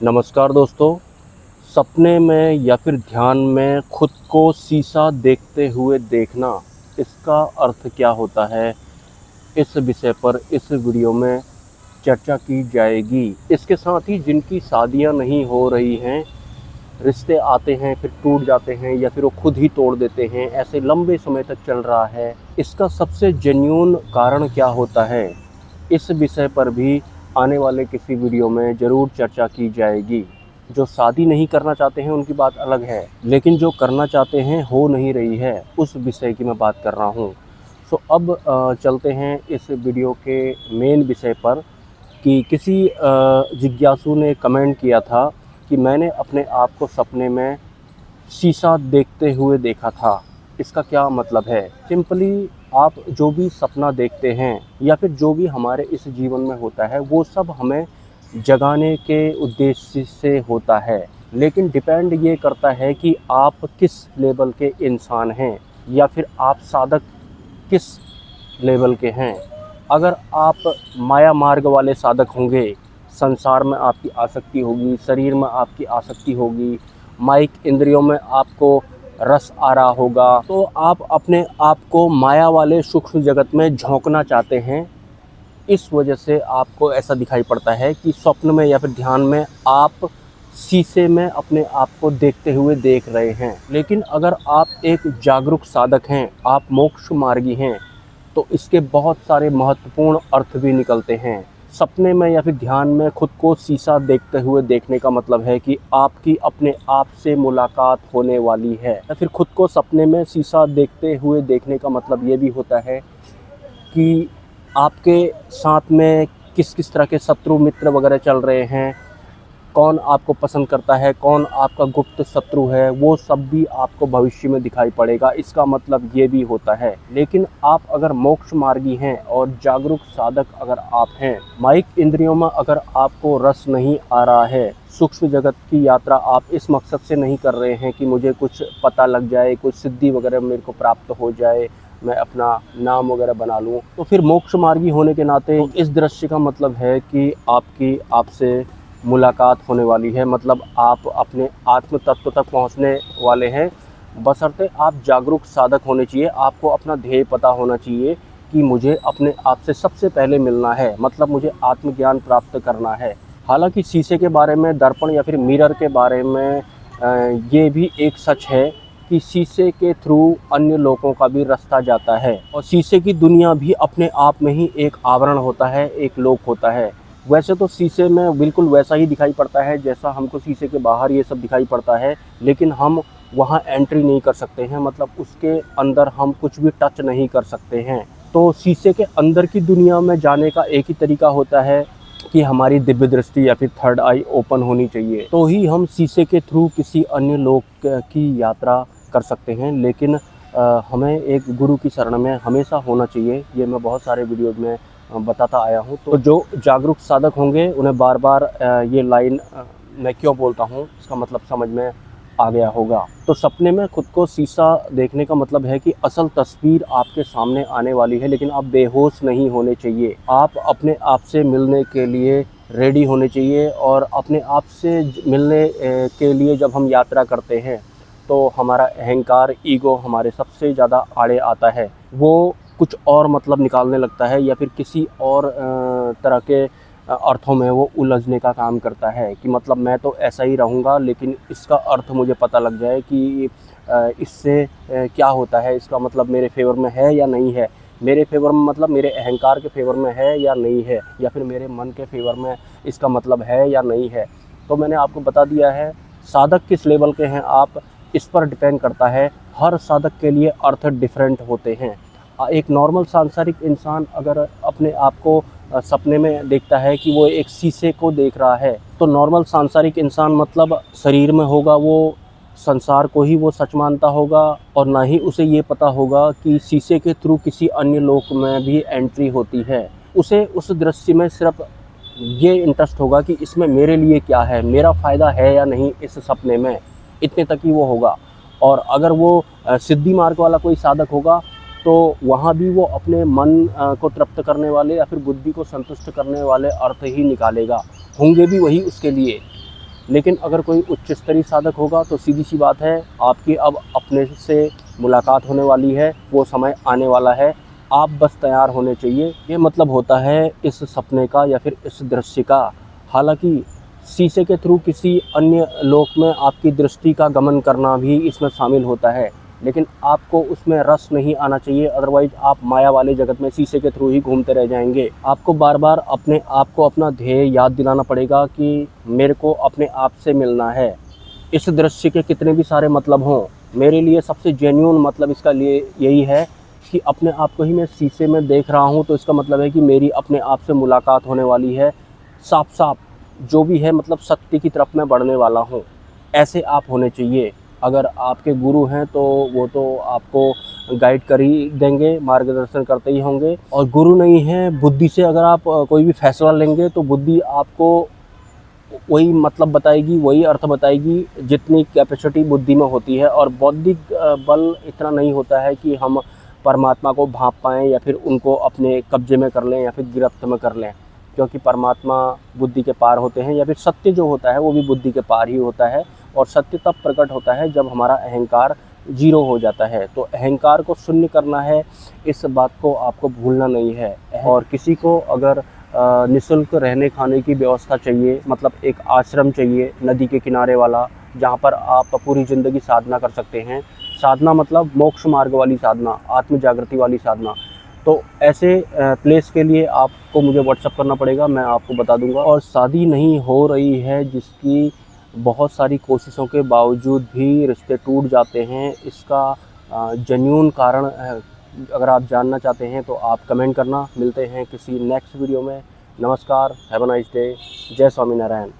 नमस्कार दोस्तों। सपने में या फिर ध्यान में खुद को शीशा देखते हुए देखना, इसका अर्थ क्या होता है, इस विषय पर इस वीडियो में चर्चा की जाएगी। इसके साथ ही जिनकी शादियां नहीं हो रही हैं, रिश्ते आते हैं फिर टूट जाते हैं या फिर वो खुद ही तोड़ देते हैं, ऐसे लंबे समय तक चल रहा है, इसका सबसे जेन्युइन कारण क्या होता है, इस विषय पर भी आने वाले किसी वीडियो में ज़रूर चर्चा की जाएगी। जो शादी नहीं करना चाहते हैं उनकी बात अलग है, लेकिन जो करना चाहते हैं हो नहीं रही है, उस विषय की मैं बात कर रहा हूँ। सो अब चलते हैं इस वीडियो के मेन विषय पर कि किसी जिज्ञासु ने कमेंट किया था कि मैंने अपने आप को सपने में शीशा देखते हुए देखा था। इसका क्या मतलब है? सिंपली आप जो भी सपना देखते हैं या फिर जो भी हमारे इस जीवन में होता है, वो सब हमें जगाने के उद्देश्य से होता है, लेकिन डिपेंड ये करता है कि आप किस लेवल के इंसान हैं या फिर आप साधक किस लेवल के हैं। अगर आप माया मार्ग वाले साधक होंगे, संसार में आपकी आसक्ति होगी, शरीर में आपकी आसक्ति होगी, माइक इंद्रियों में आपको रस आ रहा होगा, तो आप अपने आप को माया वाले सूक्ष्म जगत में झोंकना चाहते हैं। इस वजह से आपको ऐसा दिखाई पड़ता है कि स्वप्न में या फिर ध्यान में आप शीशे में अपने आप को देखते हुए देख रहे हैं। लेकिन अगर आप एक जागरूक साधक हैं, आप मोक्ष मार्गी हैं, तो इसके बहुत सारे महत्वपूर्ण अर्थ भी निकलते हैं। सपने में या फिर ध्यान में खुद को शीशा देखते हुए देखने का मतलब है कि आपकी अपने आप से मुलाकात होने वाली है। या फिर खुद को सपने में शीशा देखते हुए देखने का मतलब ये भी होता है कि आपके साथ में किस किस तरह के शत्रु मित्र वगैरह चल रहे हैं, कौन आपको पसंद करता है, कौन आपका गुप्त शत्रु है, वो सब भी आपको भविष्य में दिखाई पड़ेगा। इसका मतलब ये भी होता है। लेकिन आप अगर मोक्ष मार्गी हैं और जागरूक साधक अगर आप हैं, माइक इंद्रियों में अगर आपको रस नहीं आ रहा है, सूक्ष्म जगत की यात्रा आप इस मकसद से नहीं कर रहे हैं कि मुझे कुछ पता लग जाए, कुछ सिद्धि वगैरह मेरे को प्राप्त हो जाए, मैं अपना नाम वगैरह बना लूँ, तो फिर मोक्ष मार्गी होने के नाते इस दृश्य का मतलब है कि आपकी आपसे मुलाकात होने वाली है। मतलब आप अपने आत्म तत्व तक पहुंचने वाले हैं, बशर्ते आप जागरूक साधक होने चाहिए। आपको अपना ध्येय पता होना चाहिए कि मुझे अपने आप से सबसे पहले मिलना है, मतलब मुझे आत्मज्ञान प्राप्त करना है। हालांकि शीशे के बारे में, दर्पण या फिर मिरर के बारे में ये भी एक सच है कि शीशे के थ्रू अन्य लोगों का भी रास्ता जाता है, और शीशे की दुनिया भी अपने आप में ही एक आवरण होता है, एक लोक होता है। वैसे तो शीशे में बिल्कुल वैसा ही दिखाई पड़ता है जैसा हमको शीशे के बाहर ये सब दिखाई पड़ता है, लेकिन हम वहाँ एंट्री नहीं कर सकते हैं, मतलब उसके अंदर हम कुछ भी टच नहीं कर सकते हैं। तो शीशे के अंदर की दुनिया में जाने का एक ही तरीका होता है कि हमारी दिव्य दृष्टि या फिर थर्ड आई ओपन होनी चाहिए, तो ही हम शीशे के थ्रू किसी अन्य लोक की यात्रा कर सकते हैं। लेकिन हमें एक गुरु की शरण में हमेशा होना चाहिए। ये मैं बहुत सारे वीडियोज़ में बताता आया हूँ। तो जो जागरूक साधक होंगे उन्हें बार बार ये लाइन मैं क्यों बोलता हूँ, इसका मतलब समझ में आ गया होगा। तो सपने में खुद को शीशा देखने का मतलब है कि असल तस्वीर आपके सामने आने वाली है, लेकिन आप बेहोश नहीं होने चाहिए। आप अपने आप से मिलने के लिए रेडी होने चाहिए, और अपने आप से मिलने के लिए जब हम यात्रा करते हैं तो हमारा अहंकार, ईगो हमारे सबसे ज़्यादा आड़े आता है। वो कुछ और मतलब निकालने लगता है या फिर किसी और तरह के अर्थों में वो उलझने का काम करता है कि मतलब मैं तो ऐसा ही रहूँगा, लेकिन इसका अर्थ मुझे पता लग जाए कि इससे क्या होता है, इसका मतलब मेरे फेवर में है या नहीं है, मेरे फेवर में मतलब मेरे अहंकार के फेवर में है या नहीं है, या फिर मेरे मन के फेवर में इसका मतलब है या नहीं है। तो मैंने आपको बता दिया है, साधक किस लेवल के हैं आप, इस पर डिपेंड करता है। हर साधक के लिए अर्थ डिफरेंट होते हैं। एक नॉर्मल सांसारिक इंसान अगर अपने आप को सपने में देखता है कि वो एक शीशे को देख रहा है, तो नॉर्मल सांसारिक इंसान मतलब शरीर में होगा, वो संसार को ही वो सच मानता होगा, और ना ही उसे ये पता होगा कि शीशे के थ्रू किसी अन्य लोक में भी एंट्री होती है। उसे उस दृश्य में सिर्फ ये इंटरेस्ट होगा कि इसमें मेरे लिए क्या है, मेरा फ़ायदा है या नहीं इस सपने में, इतने तक ही वो होगा। और अगर वो सिद्धि मार्ग वाला कोई साधक होगा तो वहाँ भी वो अपने मन को तृप्त करने वाले या फिर बुद्धि को संतुष्ट करने वाले अर्थ ही निकालेगा, होंगे भी वही उसके लिए। लेकिन अगर कोई उच्च स्तरीय साधक होगा तो सीधी सी बात है, आपकी अब अपने से मुलाकात होने वाली है, वो समय आने वाला है, आप बस तैयार होने चाहिए। ये मतलब होता है इस सपने का या फिर इस दृश्य का। हालांकि शीशे के थ्रू किसी अन्य लोक में आपकी दृष्टि का गमन करना भी इसमें शामिल होता है, लेकिन आपको उसमें रस नहीं आना चाहिए, अदरवाइज आप माया वाले जगत में शीशे के थ्रू ही घूमते रह जाएंगे। आपको बार बार अपने आप को अपना ध्येय याद दिलाना पड़ेगा कि मेरे को अपने आप से मिलना है। इस दृश्य के कितने भी सारे मतलब हों, मेरे लिए सबसे जेन्युइन मतलब इसका लिए यही है कि अपने आप को ही मैं शीशे में देख रहा हूँ, तो इसका मतलब है कि मेरी अपने आप से मुलाकात होने वाली है। साफ साफ जो भी है, मतलब सत्य की तरफ मैं बढ़ने वाला हूँ। ऐसे आप होने चाहिए। अगर आपके गुरु हैं तो वो तो आपको गाइड कर ही देंगे, मार्गदर्शन करते ही होंगे। और गुरु नहीं हैं, बुद्धि से अगर आप कोई भी फैसला लेंगे तो बुद्धि आपको वही मतलब बताएगी, वही अर्थ बताएगी जितनी कैपेसिटी बुद्धि में होती है। और बौद्धिक बल इतना नहीं होता है कि हम परमात्मा को भांप पाएँ या फिर उनको अपने कब्जे में कर लें या फिर गिरफ्त में कर लें, क्योंकि परमात्मा बुद्धि के पार होते हैं, या फिर सत्य जो होता है वो भी बुद्धि के पार ही होता है। और सत्य तब प्रकट होता है जब हमारा अहंकार जीरो हो जाता है। तो अहंकार को शून्य करना है, इस बात को आपको भूलना नहीं है। और किसी को अगर निःशुल्क रहने खाने की व्यवस्था चाहिए, मतलब एक आश्रम चाहिए नदी के किनारे वाला, जहाँ पर आप पूरी ज़िंदगी साधना कर सकते हैं। साधना मतलब मोक्ष मार्ग वाली साधना, आत्म जागृति वाली साधना। तो ऐसे प्लेस के लिए आपको मुझे व्हाट्सअप करना पड़ेगा, मैं आपको बता दूंगा। और शादी नहीं हो रही है जिसकी बहुत सारी कोशिशों के बावजूद भी रिश्ते टूट जाते हैं, इसका जेन्युइन कारण अगर आप जानना चाहते हैं तो आप कमेंट करना। मिलते हैं किसी नेक्स्ट वीडियो में। नमस्कार, हैव अ नाइस डे, जय स्वामीनारायण।